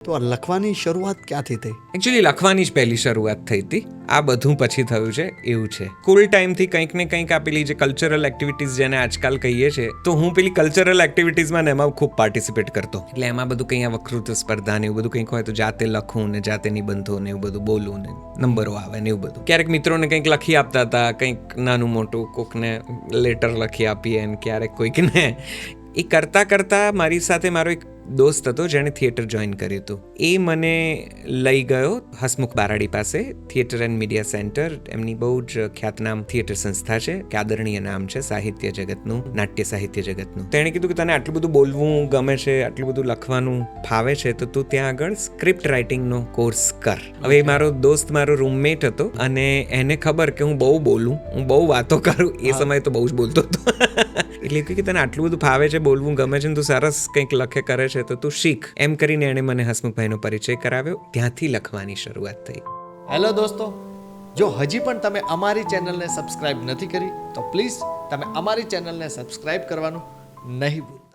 તો આ લખવાની શરૂઆત ક્યાંથી થઈ? એકચ્યુઅલી લખવાની જ પહેલી શરૂઆત થઈ હતી. આ બધું પછી થયું છે એવું છે. સ્કૂલ ટાઈમથી કંઈક ને કંઈક આ પેલી જે કલ્ચરલ એક્ટિવિટીઝ જેને આજકાલ કહીએ છીએ, તો હું પેલી કલ્ચરલ એક્ટિવિટીઝમાં ને એમાં ખૂબ પાર્ટિસિપેટ કરતો. એટલે એમાં બધું કંઈ આ વક્તૃત્વ સ્પર્ધા ને એવું બધું કંઈક હોય તો જાતે લખું ને જાતે નિબંધો ને એવું બધું બોલું ને નંબરો આવે ને એવું બધું. ક્યારેક મિત્રોને કંઈક લખી આપતા હતા, કંઈક નાનું મોટું, કોકને લેટર લખી આપીએ ને ક્યારેક કોઈકને. એ કરતાં કરતાં મારી સાથે મારો એક દોસ્ત હતો જેણે થિયેટર જોઈન કર્યું હતું. એ મને લઈ ગયો હસમુખ બારાડી પાસે, થિયેટર એન્ડ મીડિયા સેન્ટર. એમની બહુ જ ખ્યાતનામ થિયેટર સંસ્થા છે, કે આદરણીય નામ છે સાહિત્ય જગતનું, નાટ્ય સાહિત્ય જગતનું. તેણે કીધું કે તને આટલું બધું બોલવું ગમે છે, આટલું બધું લખવાનું ફાવે છે, તો તું ત્યાં આગળ સ્ક્રિપ્ટ રાઇટિંગનો કોર્સ કર. હવે મારો દોસ્ત મારો રૂમમેટ હતો અને એને ખબર કે હું બહુ બોલું, હું બહુ વાતો કરું. એ સમયે તો બહુ જ બોલતો હતો. એટલે કે તને આટલું બધું ફાવે છે, બોલવું ગમે છે ને તું સરસ કંઈક લખે કરે છે, તો તું શીખ. એમ કરીને એણે મને હસમુખભાઈનો પરિચય કરાવ્યો. ત્યાંથી લખવાની શરૂઆત થઈ. હેલો દોસ્તો, જો હજી પણ તમે અમારી ચેનલને સબસ્ક્રાઇબ નથી કરી તો પ્લીઝ તમે અમારી ચેનલને સબસ્ક્રાઇબ કરવાનું નહીં ભૂલો.